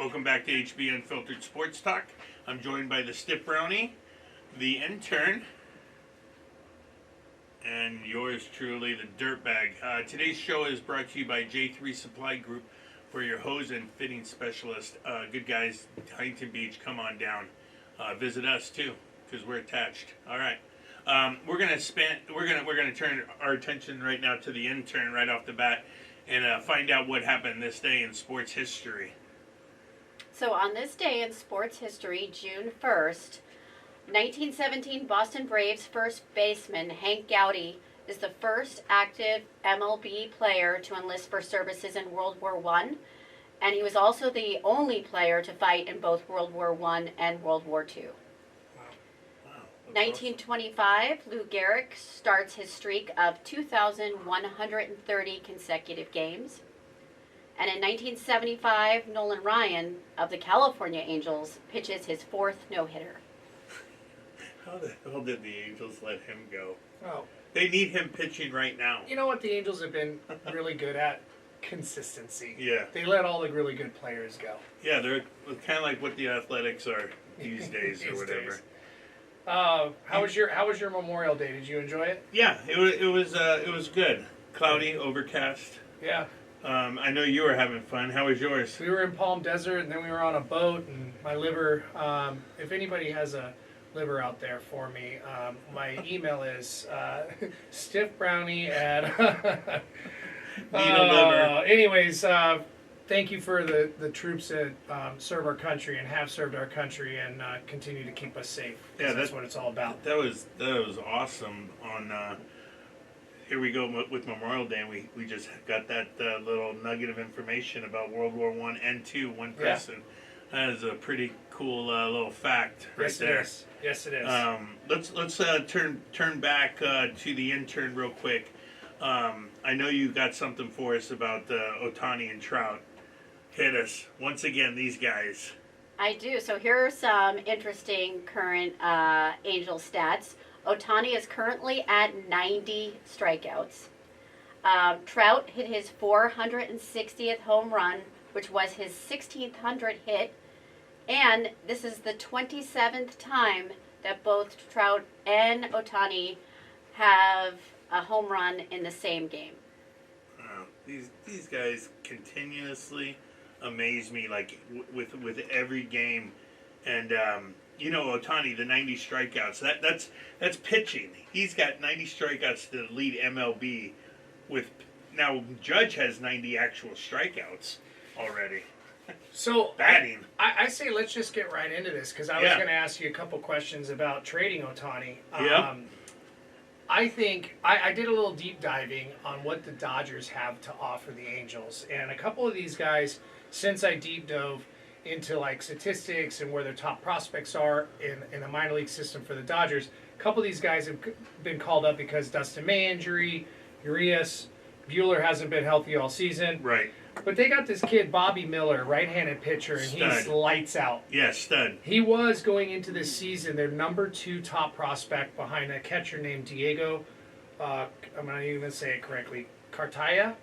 Welcome back to HB Unfiltered Sports Talk. I'm joined by the Stiff Brownie, the intern, and yours truly, the Dirtbag. Today's show is brought to you by J3 Supply Group for your hose and fitting specialist. Good guys, Huntington Beach, come on down. Visit us too, because we're attached. All right. We're gonna turn our attention right now to the intern right off the bat and find out what happened this day in sports history. So on this day in sports history, June 1st, 1917 Boston Braves first baseman Hank Gowdy is the first active MLB player to enlist for services in World War I, and he was also the only player to fight in both World War I and World War II. Wow. 1925, Lou Gehrig starts his streak of 2,130 consecutive games. And in 1975, Nolan Ryan of the California Angels pitches his fourth no-hitter. How the hell did the Angels let him go? Oh, They need him pitching right now. you know what the Angels have been really good at? Consistency. Yeah. They let all the really good players go. Yeah, they're kind of like what the Athletics are these days or whatever. Days. How was your Memorial Day? Did you enjoy it? Yeah, it was good. Cloudy, overcast. Yeah. I know you were having fun. How was yours? We were in Palm Desert, and then we were on a boat, and my liver, if anybody has a liver out there for me, my email is stiffbrownie at... Need a liver. Anyways, thank you for the troops that serve our country and have served our country and continue to keep us safe. Yeah, that's what it's all about. That was awesome. Here we go with Memorial Day, and we just got that little nugget of information about World War I and II, one person. That is a pretty cool little fact right there. Yes, it is. Let's turn back to the intern real quick. I know you got something for us about Ohtani and Trout. Hit us once again. These guys. I do. So here are some interesting current Angel stats. Ohtani is currently at 90 strikeouts. Trout hit his 460th home run, which was his 1600th hit. And this is the 27th time that both Trout and Ohtani have a home run in the same game. These guys continuously amaze me, like with every game. And Ohtani, the 90 strikeouts. That's pitching. He's got 90 strikeouts to lead MLB. Now Judge has 90 actual strikeouts already. So batting. I say let's just get right into this because I was going to ask you a couple questions about trading Ohtani. I think I did a little deep diving on what the Dodgers have to offer the Angels, and a couple of these guys, since I deep dove into like statistics and where their top prospects are in the minor league system for the Dodgers, a couple of these guys have been called up because Dustin May injury, Urias, Buehler hasn't been healthy all season. Right. But they got this kid, Bobby Miller, right-handed pitcher, and he's lights out. Yeah, stud. He was, going into this season, their number 2 top prospect behind a catcher named Diego, I'm not even going to say it correctly, Cartaya?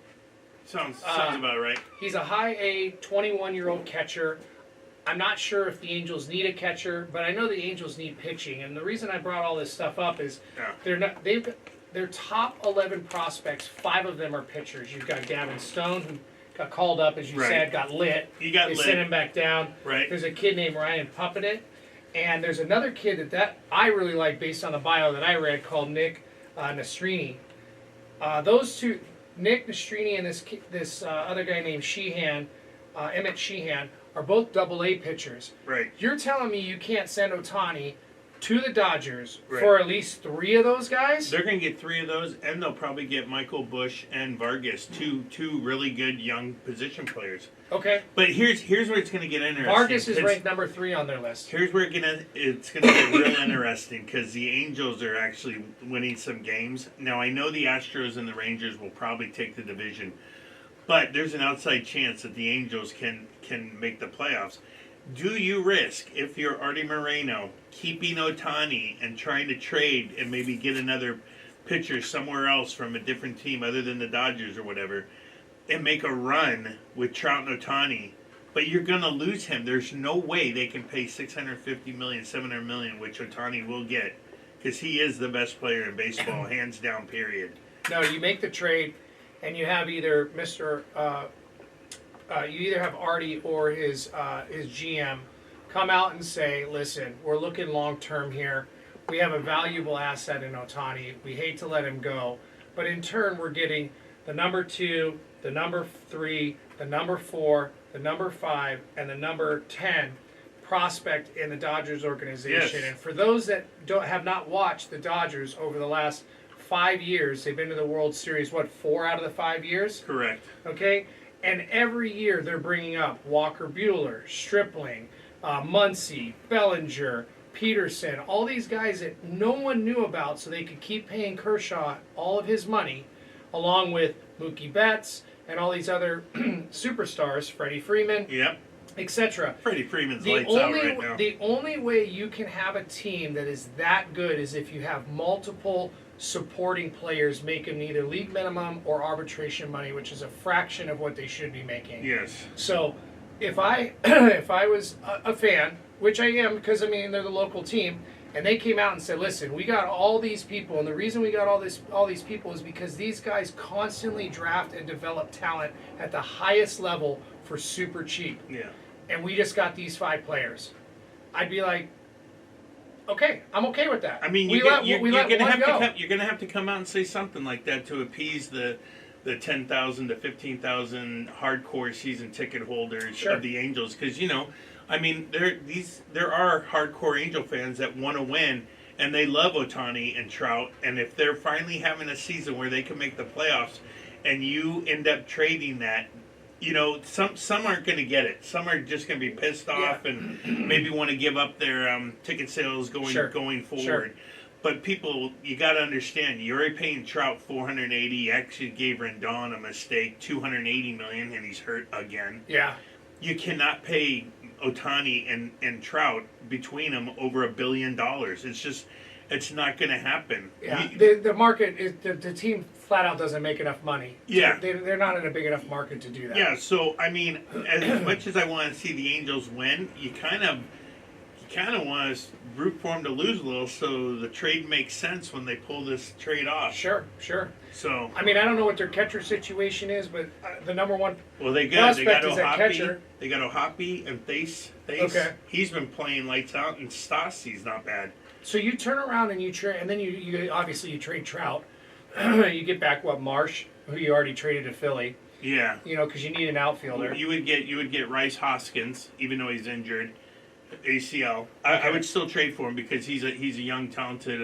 Sounds about right. He's a high A, 21-year-old catcher. I'm not sure if the Angels need a catcher, but I know the Angels need pitching. And the reason I brought all this stuff up is their top 11 prospects, 5 of them are pitchers. You've got Gavin Stone, who got called up, as you said, got lit. He got lit. They lit. sent him back down. Right. There's a kid named Ryan Puppinet. And there's another kid that I really like based on the bio that I read called Nick Nastrini. Those two, Nick Nastrini and this other guy named Emmett Sheehan, are both Double-A pitchers. Right. You're telling me you can't send Ohtani to the Dodgers for at least 3 of those guys? They're going to get 3 of those, and they'll probably get Michael Busch and Vargas, two really good young position players. Okay. But here's where it's going to get interesting. Vargas is ranked number 3 on their list. Here's where it's going to get real interesting because the Angels are actually winning some games. Now, I know the Astros and the Rangers will probably take the division, but there's an outside chance that the Angels can make the playoffs. Do you risk, if you're Artie Moreno, keeping Ohtani and trying to trade and maybe get another pitcher somewhere else from a different team other than the Dodgers or whatever, and make a run with Trout and Ohtani But you're going to lose him. There's no way they can pay $650 million, $700 million, which Ohtani will get, because he is the best player in baseball, hands down, period. No, you make the trade, and you have either you either have Artie or his GM come out and say, listen, we're looking long term here. We have a valuable asset in Ohtani. We hate to let him go. But in turn, we're getting the number 2, the number 3, the number 4, the number 5, and the number 10 prospect in the Dodgers organization. Yes. And for those that have not watched the Dodgers over the last 5 years, they've been to the World Series, 4 out of the 5 years? Correct. Okay? And every year they're bringing up Walker Buehler, Stripling, Muncy, Bellinger, Peterson, all these guys that no one knew about, so they could keep paying Kershaw all of his money, along with Mookie Betts and all these other superstars, Freddie Freeman, Yep. etc. Freddie Freeman's lights out right now. The only way you can have a team that is that good is if you have multiple supporting players making either league minimum or arbitration money, which is a fraction of what they should be making. Yes. So if I if I was a fan, which I am because they're the local team, and they came out and said, listen, we got all these people, and the reason we got all these people is because these guys constantly draft and develop talent at the highest level for super cheap. Yeah. And we just got these 5 players. I'd be like, okay, I'm okay with that. I mean, you're going to have to come out and say something like that to appease the 10,000 to 15,000 hardcore season ticket holders of the Angels, because there are hardcore Angel fans that want to win, and they love Ohtani and Trout, and if they're finally having a season where they can make the playoffs, and you end up trading that. Some aren't going to get it. Some are just going to be pissed off and maybe want to give up their ticket sales going forward. Sure. But people, you got to understand, you're already paying Trout $480. You actually gave Rendon a mistake, $280 million, and he's hurt again. Yeah. You cannot pay Ohtani and Trout between them over $1 billion. It's not going to happen. Yeah, the market is the team flat out doesn't make enough money. Yeah, they're not in a big enough market to do that. Yeah, so as much as I want to see the Angels win, you kind of want to root for them to lose a little, so the trade makes sense when they pull this trade off. Sure. So I don't know what their catcher situation is, but the number one prospect is that catcher. They got Ohtani and Face. Okay, he's been playing lights out, and Stassi's not bad. So you turn around and you trade, and then you obviously you trade Trout. You get back Marsh, who you already traded to Philly. Yeah. Because you need an outfielder. You would get Rice Hoskins, even though he's injured, ACL. I would still trade for him because he's a young, talented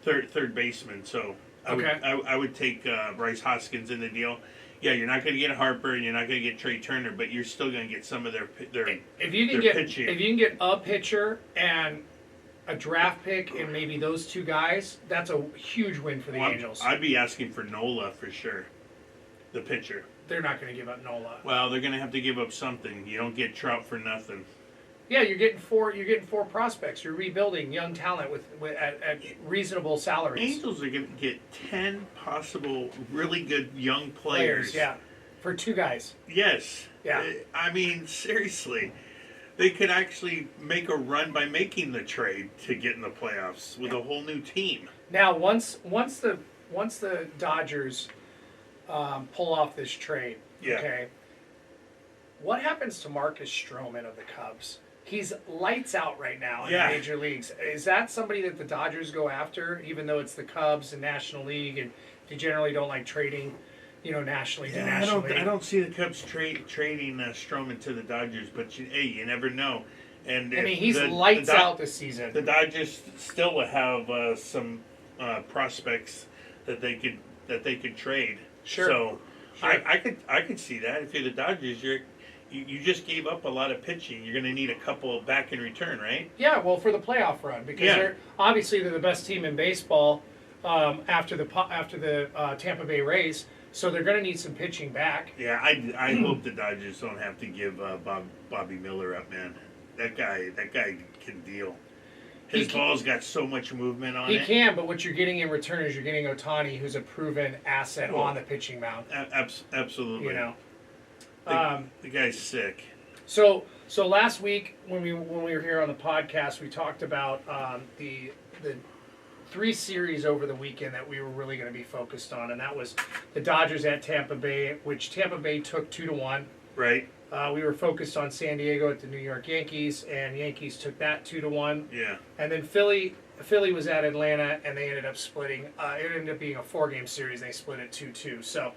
third baseman. So I would take Rice Hoskins in the deal. Yeah, you're not going to get Harper and you're not going to get Trey Turner, but you're still going to get some of their pitching. If you can get a pitcher and a draft pick and maybe those 2 guys, that's a huge win for the Angels. I'd be asking for Nola for sure, the pitcher. They're not going to give up Nola. Well, they're going to have to give up something. You don't get Trout for nothing. Yeah, you're getting 4 prospects. You're rebuilding young talent at reasonable salaries. Angels are going to get 10 possible really good young players. Yeah, for 2 guys. Yes. Yeah. Seriously. They could actually make a run by making the trade to get in the playoffs with a whole new team. Now, once the Dodgers pull off this trade, okay, what happens to Marcus Stroman of the Cubs? He's lights out right now in the major leagues. Is that somebody that the Dodgers go after, even though it's the Cubs and National League, and they generally don't like trading? Nationally to National League. I don't see the Cubs trading Stroman to the Dodgers, but you never know. And he's lights out this season. The Dodgers still will have some prospects that they could trade. Sure. So I could see that. If you're the Dodgers, you just gave up a lot of pitching. You're going to need a couple back in return, right? Yeah. Well, for the playoff run, because they're the best team in baseball after the Tampa Bay Rays. So they're going to need some pitching back. Yeah, I hope the Dodgers don't have to give Bobby Miller up, man. That guy can deal. His ball's got so much movement on it. He can, but what you're getting in return is you're getting Ohtani, who's a proven asset on the pitching mound. Absolutely. The guy's sick. So last week when we were here on the podcast, we talked about the 3 series over the weekend that we were really going to be focused on, and that was the Dodgers at Tampa Bay, which Tampa Bay took 2-1. Right. We were focused on San Diego at the New York Yankees, and Yankees took that 2-1. Yeah. And then Philly was at Atlanta, and they ended up splitting. It ended up being a 4-game series. They split it 2-2. So,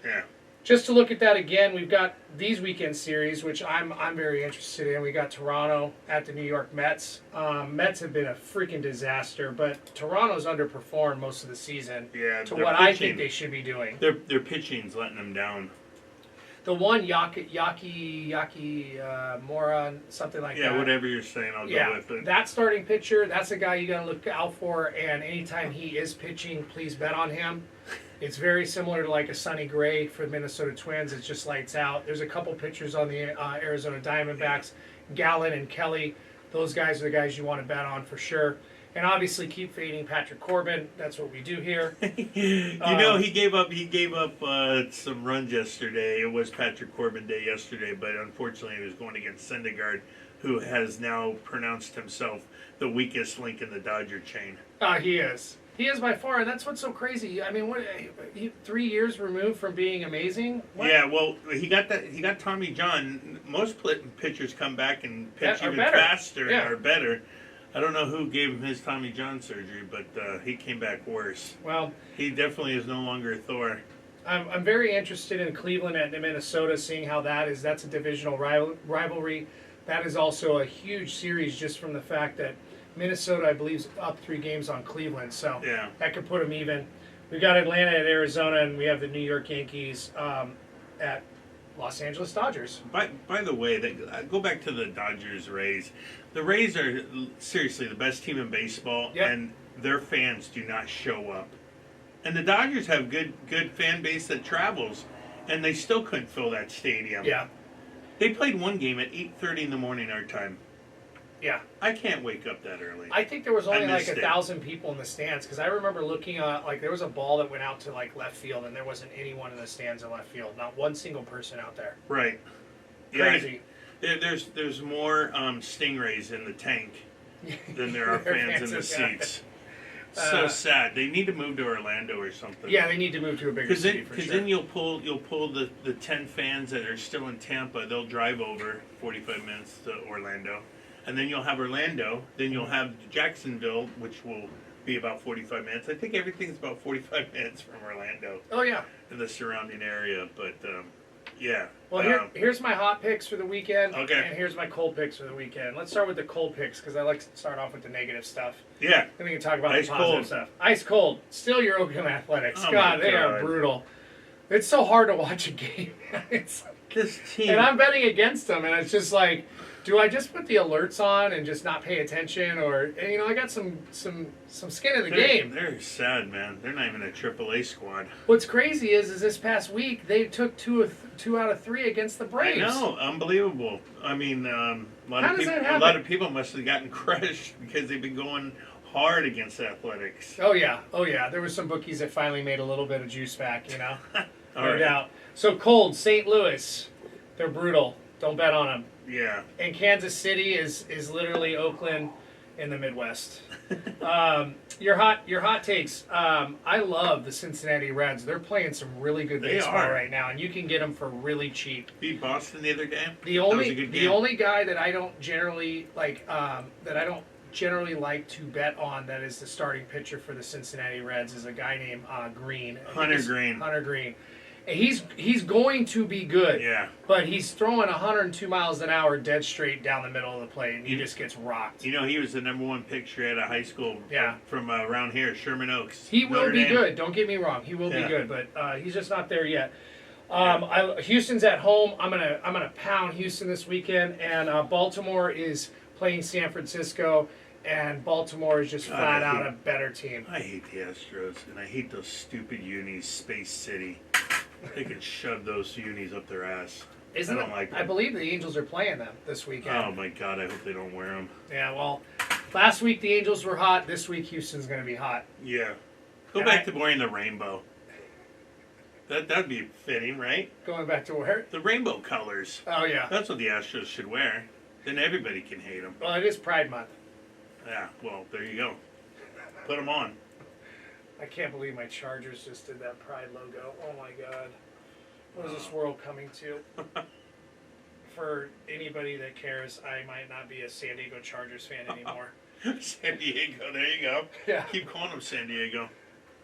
yeah. Just to look at that again, we've got these weekend series, which I'm very interested in. We got Toronto at the New York Mets. Mets have been a freaking disaster, but Toronto's underperformed most of the season to what I think they should be doing. Their pitching's letting them down. The one Yaki Moran, something like that. Yeah, whatever you're saying, I'll go with it. That starting pitcher, that's a guy you got to look out for, and anytime he is pitching, please bet on him. It's very similar to like a Sonny Gray for the Minnesota Twins. It's just lights out. There's a couple pitchers on the Arizona Diamondbacks, Gallen and Kelly. Those guys are the guys you want to bet on for sure. And obviously keep fading Patrick Corbin. That's what we do here. He gave up some runs yesterday. It was Patrick Corbin Day yesterday, but unfortunately he was going against Syndergaard, who has now pronounced himself the weakest link in the Dodger chain. He is. He is by far, and that's what's so crazy. I mean, 3 years removed from being amazing? What? Yeah, well, he got Tommy John. Most pitchers come back and pitch even better. faster and are better. I don't know who gave him his Tommy John surgery, but he came back worse. Well, he definitely is no longer Thor. I'm very interested in Cleveland and Minnesota, seeing how that is. That's a divisional rivalry. That is also a huge series just from the fact that Minnesota, I believe, is up 3 games on Cleveland, so that could put them even. We've got Atlanta at Arizona, and we have the New York Yankees at Los Angeles Dodgers. By the way, go back to the Dodgers-Rays. The Rays are seriously the best team in baseball, and their fans do not show up. And the Dodgers have good fan base that travels, and they still couldn't fill that stadium. Yeah. They played one game at 8:30 in the morning our time. Yeah. I can't wake up that early. I think there was only like 1,000 people in the stands, because I remember looking at, like, there was a ball that went out to like left field, and there wasn't anyone in the stands in left field. Not one single person out there. Right. Crazy. Yeah, there's more stingrays in the tank than there are fans in the seats. So sad. They need to move to Orlando or something. Yeah, they need to move to a bigger city for sure. Because then you'll pull the 10 fans that are still in Tampa. They'll drive over 45 minutes to Orlando. And then you'll have Orlando. Then you'll have Jacksonville, which will be about 45 minutes. I think everything's about 45 minutes from Orlando. Oh, yeah. And the surrounding area. But, yeah. Well, here's my hot picks for the weekend. Okay. And here's my cold picks for the weekend. Let's start with the cold picks, because I like to start off with the negative stuff. Yeah. Then we can talk about Ice the positive cold stuff. Ice cold. Still your Oakland Athletics. Oh, God, they are brutal. It's so hard to watch a game. This team. And I'm betting against them, and it's just like, do I just put the alerts on and just not pay attention, or I got some skin in the game. They're sad, man. They're not even a AAA squad. What's crazy is this past week they took two out of 3 against the Braves. I know, unbelievable. I mean, a that lot of people must have gotten crushed because they've been going hard against Athletics. Oh yeah. There were some bookies that finally made a little bit of juice back, No doubt. So cold, St. Louis, they're brutal. Don't bet on them. Yeah. And Kansas City is literally Oakland in the Midwest. Your hot takes. I love the Cincinnati Reds. They're playing some really good baseball right now, and you can get them for really cheap. Beat Boston the other day. The only guy that I don't generally like to bet on that is the starting pitcher for the Cincinnati Reds is a guy named Hunter Green. He's going to be good. Yeah. But he's throwing 102 miles an hour dead straight down the middle of the plate, and he just gets rocked. He was the #1 pick straight out of high school from around here, Sherman Oaks. He will be good. Don't get me wrong. He will be good, but he's just not there yet. Houston's at home. I'm gonna pound Houston this weekend, and Baltimore is playing San Francisco. And Baltimore is just flat out a better team. I hate the Astros, and I hate those stupid unis, Space City. They can shove those unis up their ass. I don't like them. I believe the Angels are playing them this weekend. Oh, my God. I hope they don't wear them. Yeah, well, last week the Angels were hot. This week Houston's going to be hot. Yeah. Go back to wearing the rainbow. That'd be fitting, right? Going back to where? The rainbow colors. Oh yeah. That's what the Astros should wear. Then everybody can hate them. Well, it is Pride Month. Yeah. Well, there you go. Put them on. I can't believe my Chargers just did that Pride logo. Oh my God. What is this world coming to? For anybody that cares, I might not be a San Diego Chargers fan anymore. San Diego, there you go. Yeah. Keep calling them San Diego.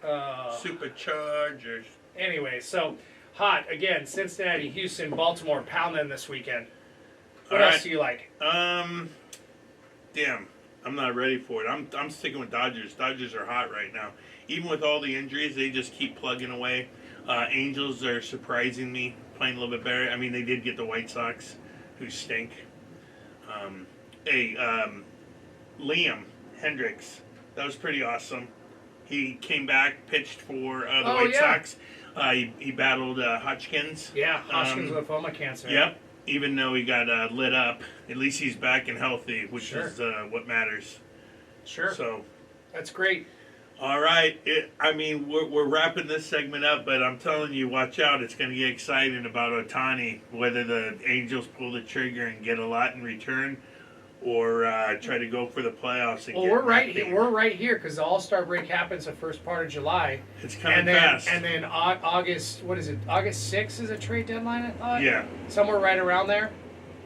Superchargers. Anyway, so hot again. Cincinnati, Houston, Baltimore, pound them this weekend. What else do you like? Damn, I'm not ready for it. I'm sticking with Dodgers. Dodgers are hot right now. Even with all the injuries, they just keep plugging away. Angels are surprising me, playing a little bit better. I mean, they did get the White Sox, who stink. Liam Hendricks, that was pretty awesome. He came back, pitched for the White Sox. He battled Hodgkins. Yeah, Hodgkin's lymphoma cancer. Yep. Even though he got lit up, at least he's back and healthy, which is what matters. Sure. So that's great. All right. We're wrapping this segment up, but I'm telling you, watch out. It's going to get exciting about Ohtani, whether the Angels pull the trigger and get a lot in return, or try to go for the playoffs. And we're right here. We're right here because the All-Star break happens the first part of July. It's coming fast. And then August, what is it? August 6th is a trade deadline, I thought? Yeah. Somewhere right around there.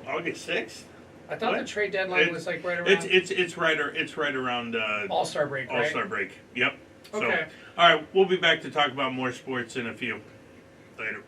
August 6th? I thought the trade deadline was like right around. It's right around All-Star break, right? All-Star break. Yep. Okay. So, all right, we'll be back to talk about more sports in a few. Later.